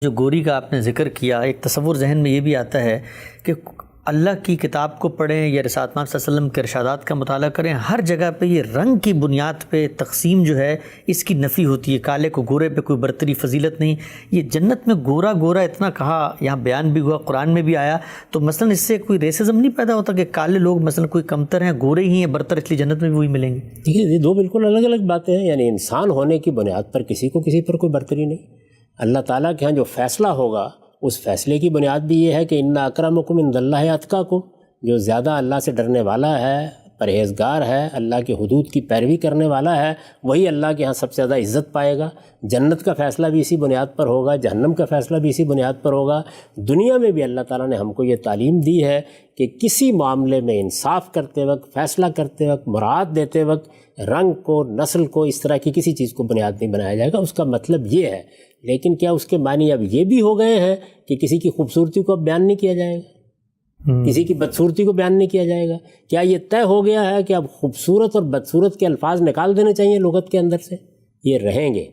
جو گوری کا آپ نے ذکر کیا، ایک تصور ذہن میں یہ بھی آتا ہے کہ اللہ کی کتاب کو پڑھیں یا رسالت محمد صلی اللہ علیہ وسلم کے ارشادات کا مطالعہ کریں، ہر جگہ پہ یہ رنگ کی بنیاد پہ تقسیم جو ہے اس کی نفی ہوتی ہے، کالے کو گورے پہ کوئی برتری فضیلت نہیں۔ یہ جنت میں گورا گورا اتنا کہا، یہاں بیان بھی ہوا، قرآن میں بھی آیا، تو مثلا اس سے کوئی ریسزم نہیں پیدا ہوتا کہ کالے لوگ مثلا کوئی کمتر ہیں، گورے ہی ہیں برتر، اس لیے جنت میں بھی وہی ملیں گے؟ دیکھیے یہ دو بالکل الگ الگ باتیں ہیں، یعنی انسان ہونے کی بنیاد پر کسی کو کسی پر کوئی برتری نہیں۔ اللہ تعالیٰ کے ہاں جو فیصلہ ہوگا اس فیصلے کی بنیاد بھی یہ ہے کہ ان اکرمکم عند اللہ اتقاکم، جو زیادہ اللہ سے ڈرنے والا ہے، پرہیزگار ہے، اللہ کے حدود کی پیروی کرنے والا ہے، وہی اللہ کے ہاں سب سے زیادہ عزت پائے گا۔ جنت کا فیصلہ بھی اسی بنیاد پر ہوگا، جہنم کا فیصلہ بھی اسی بنیاد پر ہوگا۔ دنیا میں بھی اللہ تعالیٰ نے ہم کو یہ تعلیم دی ہے کہ کسی معاملے میں انصاف کرتے وقت، فیصلہ کرتے وقت، مراعات دیتے وقت رنگ کو، نسل کو، اس طرح کی کسی چیز کو بنیاد نہیں بنایا جائے گا۔ اس کا مطلب یہ ہے، لیکن کیا اس کے معنی اب یہ بھی ہو گئے ہیں کہ کسی کی خوبصورتی کو اب بیان نہیں کیا جائے گا، کسی کی بدصورتی کو بیان نہیں کیا جائے گا؟ کیا یہ طے ہو گیا ہے کہ اب خوبصورت اور بدصورت کے الفاظ نکال دینے چاہیے لغت کے اندر سے؟ یہ رہیں گے۔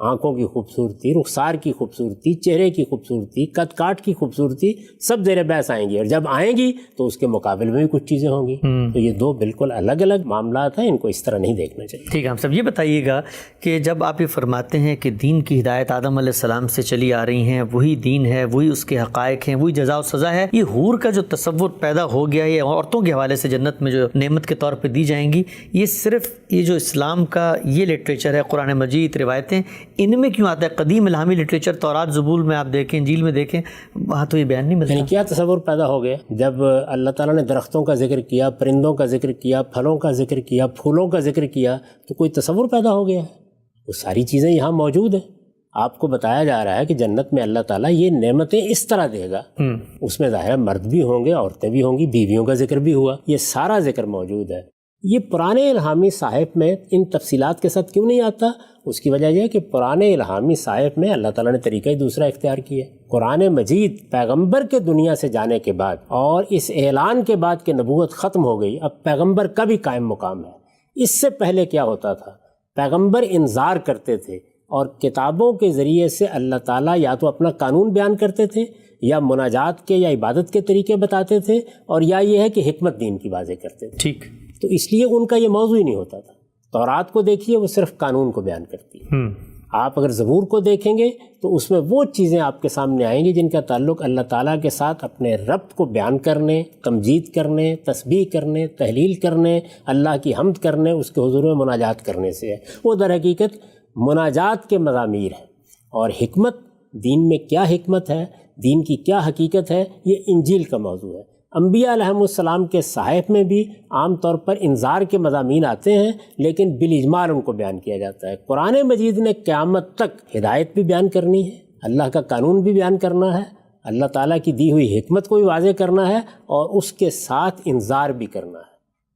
آنکھوں کی خوبصورتی، رخسار کی خوبصورتی، چہرے کی خوبصورتی، قد کاٹ کی خوبصورتی سب زیر بحث آئیں گی، اور جب آئیں گی تو اس کے مقابل میں بھی کچھ چیزیں ہوں گی۔ تو یہ دو بالکل الگ الگ معاملات ہیں، ان کو اس طرح نہیں دیکھنا چاہیے۔ ٹھیک ہے، ہم سب یہ بتائیے گا کہ جب آپ یہ فرماتے ہیں کہ دین کی ہدایت آدم علیہ السلام سے چلی آ رہی ہیں، وہی دین ہے، وہی اس کے حقائق ہیں، وہی جزا و سزا ہے، یہ حور کا جو تصور پیدا ہو گیا، یہ عورتوں کے حوالے سے جنت میں جو نعمت کے طور پہ دی جائیں گی، یہ صرف یہ جو اسلام کا یہ لٹریچر ہے، قرآن مجید، روایتیں، ان میں کیوں آتا ہے؟ قدیم الہامی لٹریچر تورات، زبور میں آپ دیکھیں، انجیل میں دیکھیں، وہاں تو یہ بیان نہیں ملتا۔ یعنی کیا تصور پیدا ہو گیا؟ جب اللہ تعالیٰ نے درختوں کا ذکر کیا، پرندوں کا ذکر کیا، پھلوں کا ذکر کیا، پھولوں کا ذکر کیا، تو کوئی تصور پیدا ہو گیا ہے؟ وہ ساری چیزیں یہاں موجود ہیں۔ آپ کو بتایا جا رہا ہے کہ جنت میں اللہ تعالیٰ یہ نعمتیں اس طرح دے گا، اس میں ظاہر مرد بھی ہوں گے، عورتیں بھی ہوں گی، بیویوں کا ذکر بھی ہوا، یہ سارا ذکر موجود ہے۔ یہ پرانے الہامی صحائف میں ان تفصیلات کے ساتھ کیوں نہیں آتا؟ اس کی وجہ یہ ہے کہ پرانے الہامی صحائف میں اللہ تعالیٰ نے طریقہ ہی دوسرا اختیار کیا۔ قرآن مجید پیغمبر کے دنیا سے جانے کے بعد اور اس اعلان کے بعد کہ نبوت ختم ہو گئی، اب پیغمبر کا بھی قائم مقام ہے۔ اس سے پہلے کیا ہوتا تھا؟ پیغمبر انذار کرتے تھے اور کتابوں کے ذریعے سے اللہ تعالیٰ یا تو اپنا قانون بیان کرتے تھے، یا مناجات کے یا عبادت کے طریقے بتاتے تھے، اور یا یہ ہے کہ حکمت دین کی واضح کرتے تھے۔ ٹھیک، تو اس لیے ان کا یہ موضوع ہی نہیں ہوتا تھا۔ تورات کو دیکھیے، وہ صرف قانون کو بیان کرتی ہے۔ آپ اگر زبور کو دیکھیں گے تو اس میں وہ چیزیں آپ کے سامنے آئیں گی جن کا تعلق اللہ تعالیٰ کے ساتھ اپنے رب کو بیان کرنے، تمجید کرنے، تسبیح کرنے، تحلیل کرنے، اللہ کی حمد کرنے، اس کے حضور میں مناجات کرنے سے ہے۔ وہ در حقیقت مناجات کے مضامیر ہیں۔ اور حکمت، دین میں کیا حکمت ہے، دین کی کیا حقیقت ہے، یہ انجیل کا موضوع ہے۔ انبیاء علیہم السلام کے صحائف میں بھی عام طور پر انذار کے مضامین آتے ہیں، لیکن بالاجمال ان کو بیان کیا جاتا ہے۔ قرآن مجید نے قیامت تک ہدایت بھی بیان کرنی ہے، اللہ کا قانون بھی بیان کرنا ہے، اللہ تعالیٰ کی دی ہوئی حکمت کو بھی واضح کرنا ہے، اور اس کے ساتھ انذار بھی کرنا ہے۔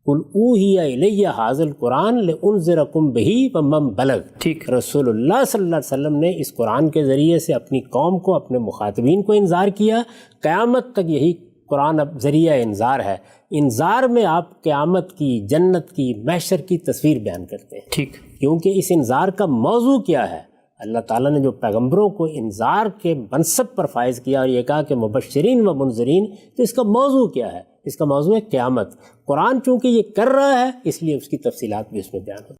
قُلْ أُوحِيَ إِلَيَّ هَٰذَا الْقُرْآنُ لِأُنذِرَكُم بِهِ وَمَن بَلَغَ۔ ٹھیک، رسول اللہ صلی اللہ علیہ وسلم نے اس قرآن کے ذریعے سے اپنی قوم کو، اپنے مخاطبین کو انذار کیا۔ قیامت تک یہی قرآن اب ذریعہ انذار ہے۔ انذار میں آپ قیامت کی، جنت کی، محشر کی تصویر بیان کرتے ہیں۔ ٹھیک، کیونکہ اس انذار کا موضوع کیا ہے؟ اللہ تعالیٰ نے جو پیغمبروں کو انذار کے منصب پر فائز کیا اور یہ کہا کہ مبشرین و منذرین، تو اس کا موضوع کیا ہے؟ اس کا موضوع ہے قیامت۔ قرآن چونکہ یہ کر رہا ہے، اس لیے اس کی تفصیلات بھی اس میں بیان ہوتی ہیں۔